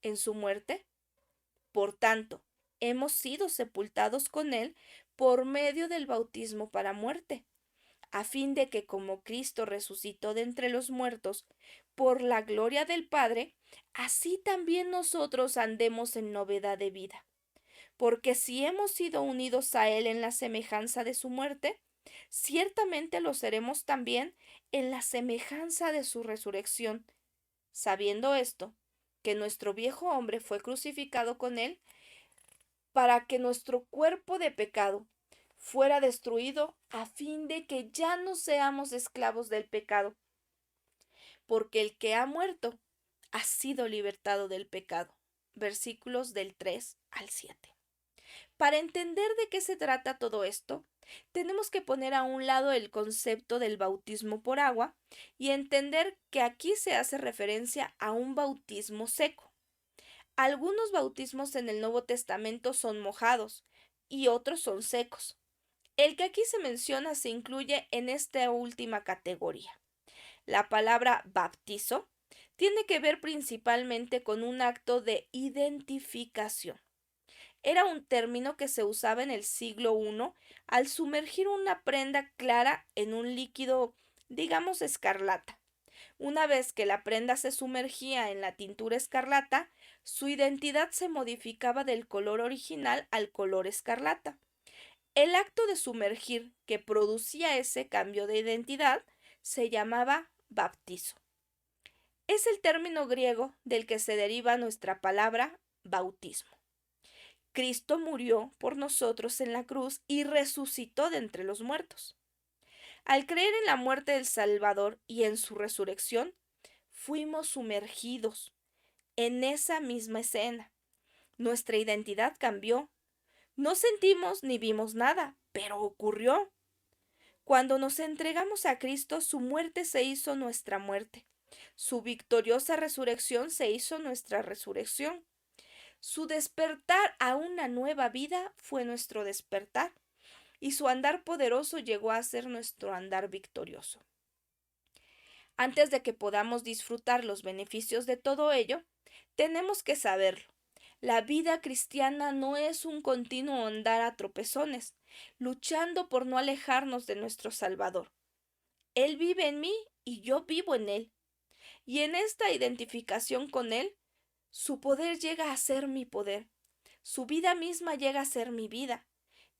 en su muerte? Por tanto, hemos sido sepultados con Él por medio del bautismo para muerte, a fin de que como Cristo resucitó de entre los muertos por la gloria del Padre, así también nosotros andemos en novedad de vida. Porque si hemos sido unidos a Él en la semejanza de su muerte, ciertamente lo seremos también en la semejanza de su resurrección. Sabiendo esto, que nuestro viejo hombre fue crucificado con Él, para que nuestro cuerpo de pecado fuera destruido a fin de que ya no seamos esclavos del pecado, porque el que ha muerto ha sido libertado del pecado. Versículos del 3 al 7. Para entender de qué se trata todo esto, tenemos que poner a un lado el concepto del bautismo por agua y entender que aquí se hace referencia a un bautismo seco. Algunos bautismos en el Nuevo Testamento son mojados y otros son secos. El que aquí se menciona se incluye en esta última categoría. La palabra bautizo tiene que ver principalmente con un acto de identificación. Era un término que se usaba en el siglo I al sumergir una prenda clara en un líquido, digamos, escarlata. Una vez que la prenda se sumergía en la tintura escarlata, su identidad se modificaba del color original al color escarlata. El acto de sumergir que producía ese cambio de identidad se llamaba bautizo. Es el término griego del que se deriva nuestra palabra bautismo. Cristo murió por nosotros en la cruz y resucitó de entre los muertos. Al creer en la muerte del Salvador y en su resurrección, fuimos sumergidos en esa misma escena. Nuestra identidad cambió. No sentimos ni vimos nada, pero ocurrió. Cuando nos entregamos a Cristo, su muerte se hizo nuestra muerte. Su victoriosa resurrección se hizo nuestra resurrección. Su despertar a una nueva vida fue nuestro despertar, y su andar poderoso llegó a ser nuestro andar victorioso. Antes de que podamos disfrutar los beneficios de todo ello, tenemos que saberlo. La vida cristiana no es un continuo andar a tropezones, luchando por no alejarnos de nuestro Salvador. Él vive en mí y yo vivo en Él. Y en esta identificación con Él, su poder llega a ser mi poder. Su vida misma llega a ser mi vida.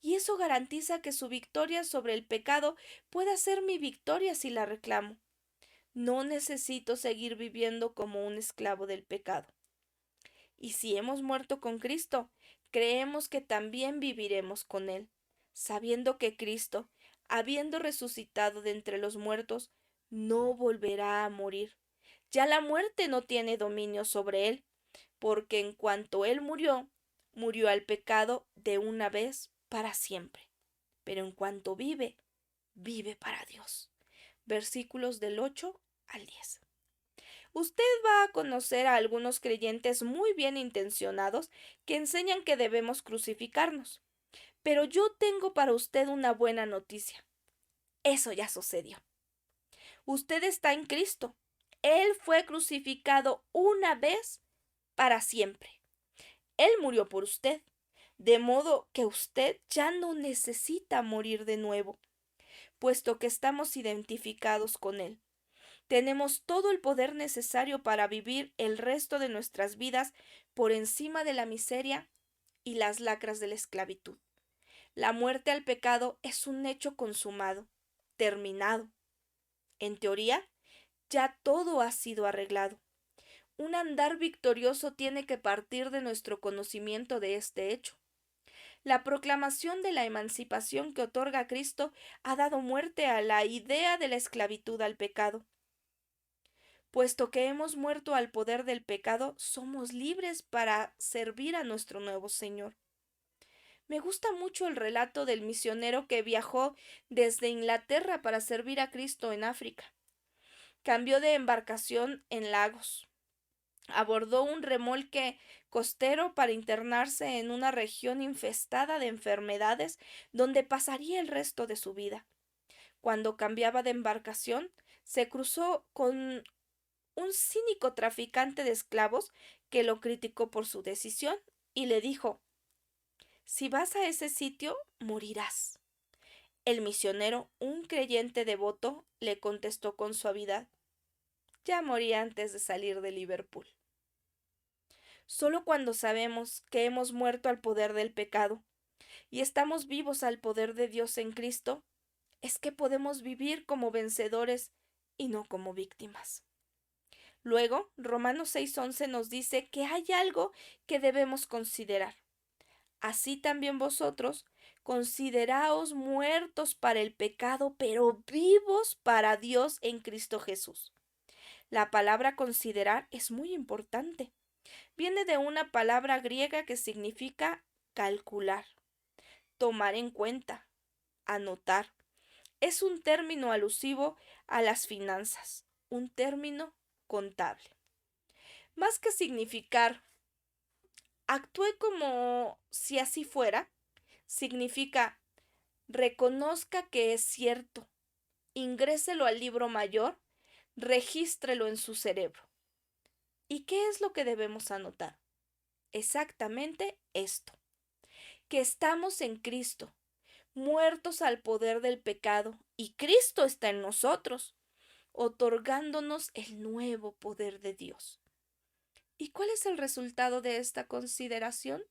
Y eso garantiza que su victoria sobre el pecado pueda ser mi victoria si la reclamo. No necesito seguir viviendo como un esclavo del pecado. Y si hemos muerto con Cristo, creemos que también viviremos con Él, sabiendo que Cristo, habiendo resucitado de entre los muertos, no volverá a morir. Ya la muerte no tiene dominio sobre Él, porque en cuanto Él murió, murió al pecado de una vez para siempre. Pero en cuanto vive, vive para Dios. Versículos del 8 al 10. Usted va a conocer a algunos creyentes muy bien intencionados que enseñan que debemos crucificarnos. Pero yo tengo para usted una buena noticia. Eso ya sucedió. Usted está en Cristo. Él fue crucificado una vez para siempre. Él murió por usted, de modo que usted ya no necesita morir de nuevo, puesto que estamos identificados con Él. Tenemos todo el poder necesario para vivir el resto de nuestras vidas por encima de la miseria y las lacras de la esclavitud. La muerte al pecado es un hecho consumado, terminado. En teoría, ya todo ha sido arreglado. Un andar victorioso tiene que partir de nuestro conocimiento de este hecho. La proclamación de la emancipación que otorga Cristo ha dado muerte a la idea de la esclavitud al pecado. Puesto que hemos muerto al poder del pecado, somos libres para servir a nuestro nuevo Señor. Me gusta mucho el relato del misionero que viajó desde Inglaterra para servir a Cristo en África. Cambió de embarcación en Lagos. Abordó un remolque costero para internarse en una región infestada de enfermedades donde pasaría el resto de su vida. Cuando cambiaba de embarcación, se cruzó con un cínico traficante de esclavos que lo criticó por su decisión y le dijo: si vas a ese sitio, morirás. El misionero, un creyente devoto, le contestó con suavidad: ya morí antes de salir de Liverpool. Solo cuando sabemos que hemos muerto al poder del pecado y estamos vivos al poder de Dios en Cristo, es que podemos vivir como vencedores y no como víctimas. Luego, Romanos 6:11 nos dice que hay algo que debemos considerar. Así también vosotros consideraos muertos para el pecado, pero vivos para Dios en Cristo Jesús. La palabra considerar es muy importante. Viene de una palabra griega que significa calcular, tomar en cuenta, anotar. Es un término alusivo a las finanzas, un término contable. Más que significar actúe como si así fuera, significa reconozca que es cierto, ingréselo al libro mayor, regístrelo en su cerebro. ¿Y qué es lo que debemos anotar? Exactamente esto, que estamos en Cristo, muertos al poder del pecado, y Cristo está en nosotros, otorgándonos el nuevo poder de Dios. ¿Y cuál es el resultado de esta consideración?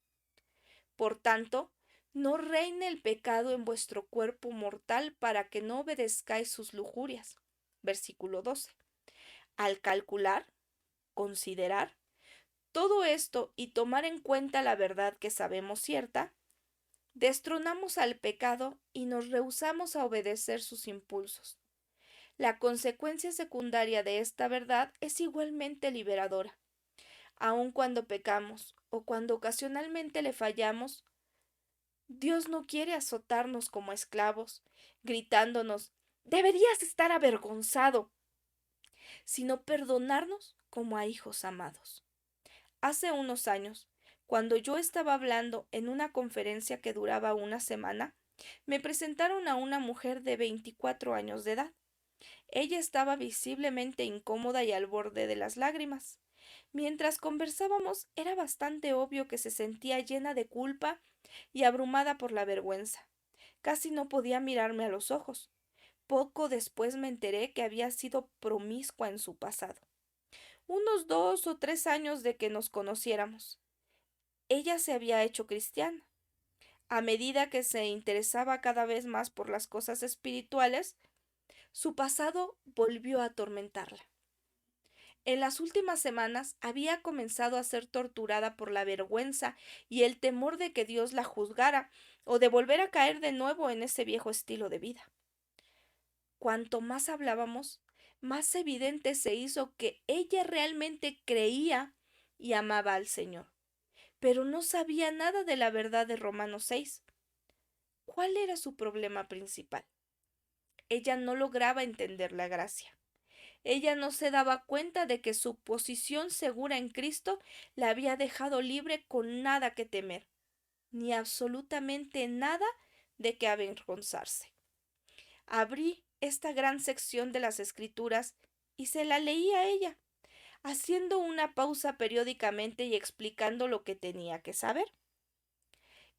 Por tanto, no reine el pecado en vuestro cuerpo mortal para que no obedezcáis sus lujurias. Versículo 12. Al calcular, considerar todo esto y tomar en cuenta la verdad que sabemos cierta, destronamos al pecado y nos rehusamos a obedecer sus impulsos. La consecuencia secundaria de esta verdad es igualmente liberadora. Aun cuando pecamos o cuando ocasionalmente le fallamos, Dios no quiere azotarnos como esclavos, gritándonos, deberías estar avergonzado, sino perdonarnos como a hijos amados. Hace unos años, cuando yo estaba hablando en una conferencia que duraba una semana, me presentaron a una mujer de 24 años de edad. Ella estaba visiblemente incómoda y al borde de las lágrimas. Mientras conversábamos, era bastante obvio que se sentía llena de culpa y abrumada por la vergüenza. Casi no podía mirarme a los ojos. Poco después me enteré que había sido promiscua en su pasado. Unos 2 o 3 años de que nos conociéramos. Ella se había hecho cristiana. A medida que se interesaba cada vez más por las cosas espirituales, su pasado volvió a atormentarla. En las últimas semanas había comenzado a ser torturada por la vergüenza y el temor de que Dios la juzgara o de volver a caer de nuevo en ese viejo estilo de vida. Cuanto más hablábamos, más evidente se hizo que ella realmente creía y amaba al Señor, pero no sabía nada de la verdad de Romanos 6. ¿Cuál era su problema principal? Ella no lograba entender la gracia. Ella no se daba cuenta de que su posición segura en Cristo la había dejado libre con nada que temer, ni absolutamente nada de que avergonzarse. Abrí esta gran sección de las Escrituras y se la leí a ella, haciendo una pausa periódicamente y explicando lo que tenía que saber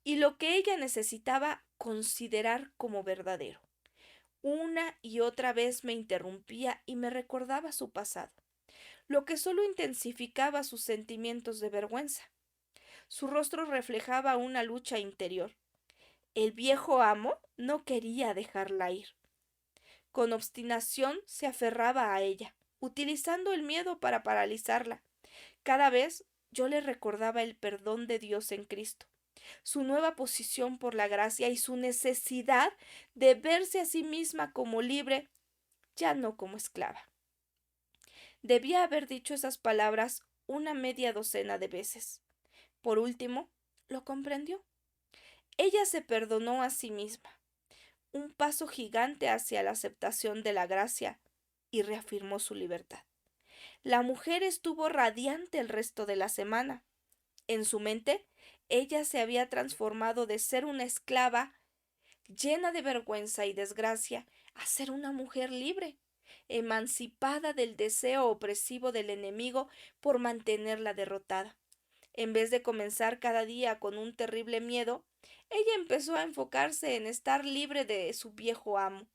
y lo que ella necesitaba considerar como verdadero. Una y otra vez me interrumpía y me recordaba su pasado, lo que solo intensificaba sus sentimientos de vergüenza. Su rostro reflejaba una lucha interior. El viejo amo no quería dejarla ir. Con obstinación se aferraba a ella, utilizando el miedo para paralizarla. Cada vez yo le recordaba el perdón de Dios en Cristo, su nueva posición por la gracia y su necesidad de verse a sí misma como libre, ya no como esclava. Debía haber dicho esas palabras una media docena de veces. Por último, lo comprendió. Ella se perdonó a sí misma, un paso gigante hacia la aceptación de la gracia, y reafirmó su libertad. La mujer estuvo radiante el resto de la semana. En su mente, ella se había transformado de ser una esclava llena de vergüenza y desgracia a ser una mujer libre, emancipada del deseo opresivo del enemigo por mantenerla derrotada. En vez de comenzar cada día con un terrible miedo, ella empezó a enfocarse en estar libre de su viejo amo.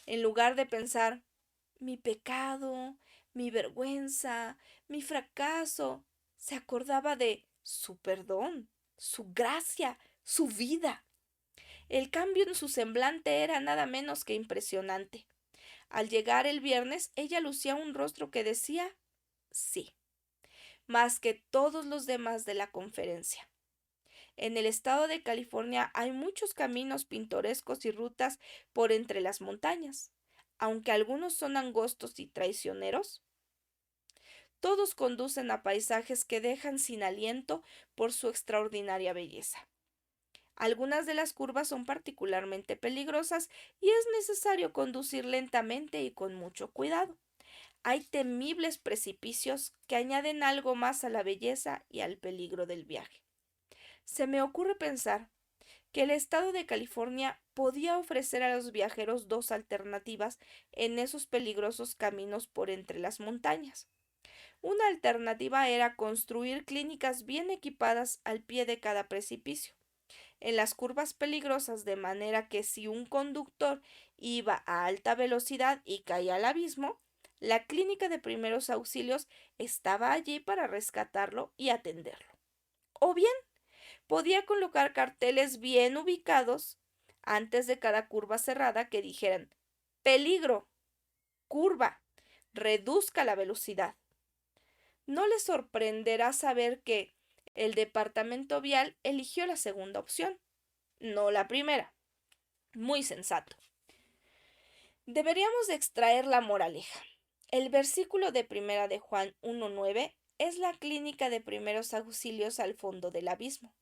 En lugar de pensar, mi pecado, mi vergüenza, mi fracaso, se acordaba de su perdón, su gracia, su vida. El cambio en su semblante era nada menos que impresionante. Al llegar el viernes, ella lucía un rostro que decía sí, más que todos los demás de la conferencia. En el estado de California hay muchos caminos pintorescos y rutas por entre las montañas. Aunque algunos son angostos y traicioneros, todos conducen a paisajes que dejan sin aliento por su extraordinaria belleza. Algunas de las curvas son particularmente peligrosas y es necesario conducir lentamente y con mucho cuidado. Hay temibles precipicios que añaden algo más a la belleza y al peligro del viaje. Se me ocurre pensar que el estado de California podía ofrecer a los viajeros dos alternativas en esos peligrosos caminos por entre las montañas. Una alternativa era construir clínicas bien equipadas al pie de cada precipicio, en las curvas peligrosas, de manera que si un conductor iba a alta velocidad y caía al abismo, la clínica de primeros auxilios estaba allí para rescatarlo y atenderlo. O bien, podía colocar carteles bien ubicados antes de cada curva cerrada que dijeran: peligro, curva, reduzca la velocidad. No les sorprenderá saber que el departamento vial eligió la segunda opción, no la primera. Muy sensato. Deberíamos de extraer la moraleja. El versículo de primera de Juan 1:9 es la clínica de primeros auxilios al fondo del abismo.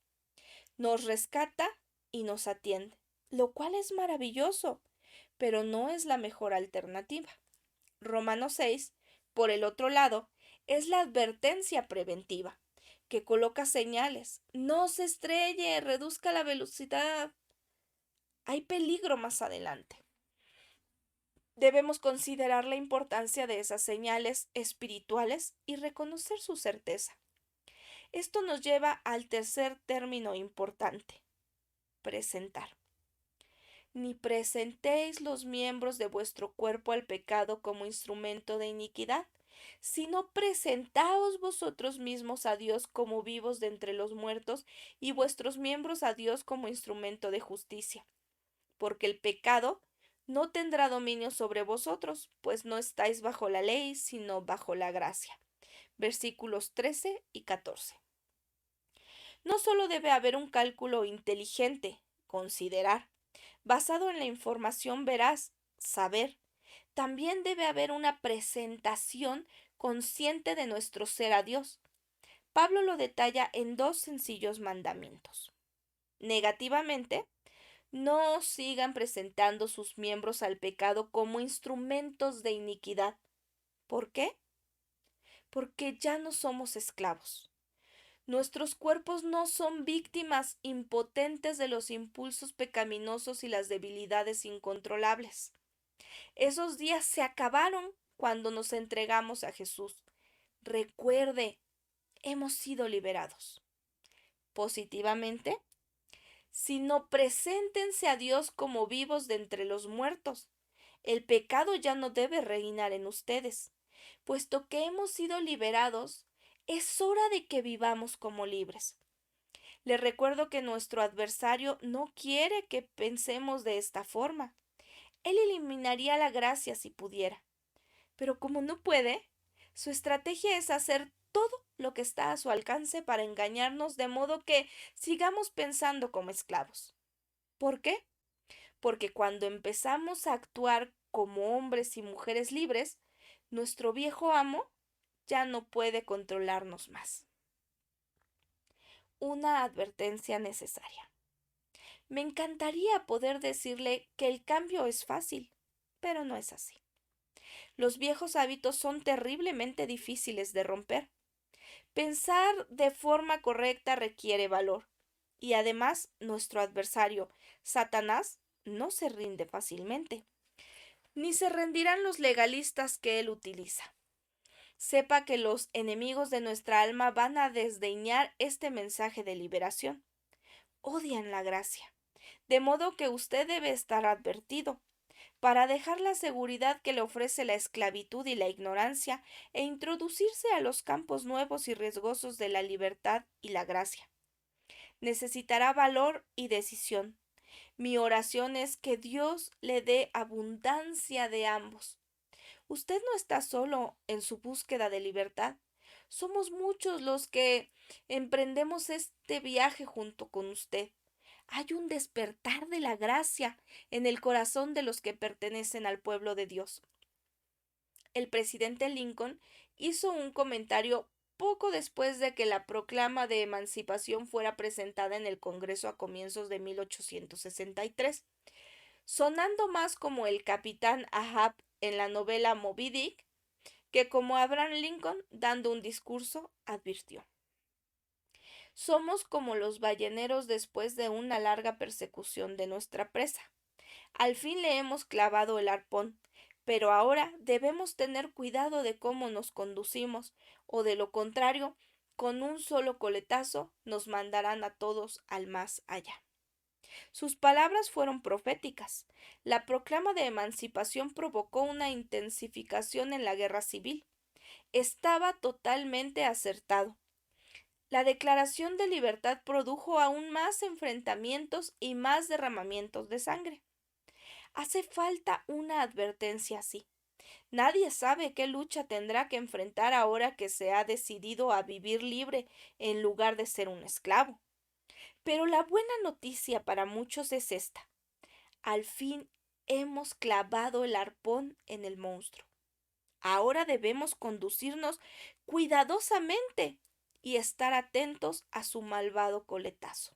Nos rescata y nos atiende, lo cual es maravilloso, pero no es la mejor alternativa. Romanos 6, por el otro lado, es la advertencia preventiva, que coloca señales. No se estrelle, reduzca la velocidad. Hay peligro más adelante. Debemos considerar la importancia de esas señales espirituales y reconocer su certeza. Esto nos lleva al tercer término importante: presentar. Ni presentéis los miembros de vuestro cuerpo al pecado como instrumento de iniquidad, sino presentaos vosotros mismos a Dios como vivos de entre los muertos, y vuestros miembros a Dios como instrumento de justicia. Porque el pecado no tendrá dominio sobre vosotros, pues no estáis bajo la ley, sino bajo la gracia. Versículos 13 y 14. No solo debe haber un cálculo inteligente, considerar, basado en la información veraz, saber. También debe haber una presentación consciente de nuestro ser a Dios. Pablo lo detalla en dos sencillos mandamientos. Negativamente, no sigan presentando sus miembros al pecado como instrumentos de iniquidad. ¿Por qué? Porque ya no somos esclavos. Nuestros cuerpos no son víctimas impotentes de los impulsos pecaminosos y las debilidades incontrolables. Esos días se acabaron cuando nos entregamos a Jesús. Recuerde, hemos sido liberados. Positivamente, sino preséntense a Dios como vivos de entre los muertos. El pecado ya no debe reinar en ustedes. Puesto que hemos sido liberados, es hora de que vivamos como libres. Les recuerdo que nuestro adversario no quiere que pensemos de esta forma. Él eliminaría la gracia si pudiera. Pero como no puede, su estrategia es hacer todo lo que está a su alcance para engañarnos, de modo que sigamos pensando como esclavos. ¿Por qué? Porque cuando empezamos a actuar como hombres y mujeres libres, nuestro viejo amo ya no puede controlarnos más. Una advertencia necesaria. Me encantaría poder decirle que el cambio es fácil, pero no es así. Los viejos hábitos son terriblemente difíciles de romper. Pensar de forma correcta requiere valor. Y además, nuestro adversario, Satanás, no se rinde fácilmente, ni se rendirán los legalistas que él utiliza. Sepa que los enemigos de nuestra alma van a desdeñar este mensaje de liberación. Odian la gracia, de modo que usted debe estar advertido para dejar la seguridad que le ofrece la esclavitud y la ignorancia e introducirse a los campos nuevos y riesgosos de la libertad y la gracia. Necesitará valor y decisión. Mi oración es que Dios le dé abundancia de ambos. Usted no está solo en su búsqueda de libertad. Somos muchos los que emprendemos este viaje junto con usted. Hay un despertar de la gracia en el corazón de los que pertenecen al pueblo de Dios. El presidente Lincoln hizo un comentario poco después de que la proclama de emancipación fuera presentada en el Congreso a comienzos de 1863, sonando más como el capitán Ahab en la novela Moby Dick que como Abraham Lincoln dando un discurso advirtió. Somos como los balleneros después de una larga persecución de nuestra presa. Al fin le hemos clavado el arpón, pero ahora debemos tener cuidado de cómo nos conducimos, o de lo contrario, con un solo coletazo nos mandarán a todos al más allá. Sus palabras fueron proféticas. La proclama de emancipación provocó una intensificación en la guerra civil. Estaba totalmente acertado. La declaración de libertad produjo aún más enfrentamientos y más derramamientos de sangre. Hace falta una advertencia así. Nadie sabe qué lucha tendrá que enfrentar ahora que se ha decidido a vivir libre en lugar de ser un esclavo. Pero la buena noticia para muchos es esta. Al fin hemos clavado el arpón en el monstruo. Ahora debemos conducirnos cuidadosamente y estar atentos a su malvado coletazo.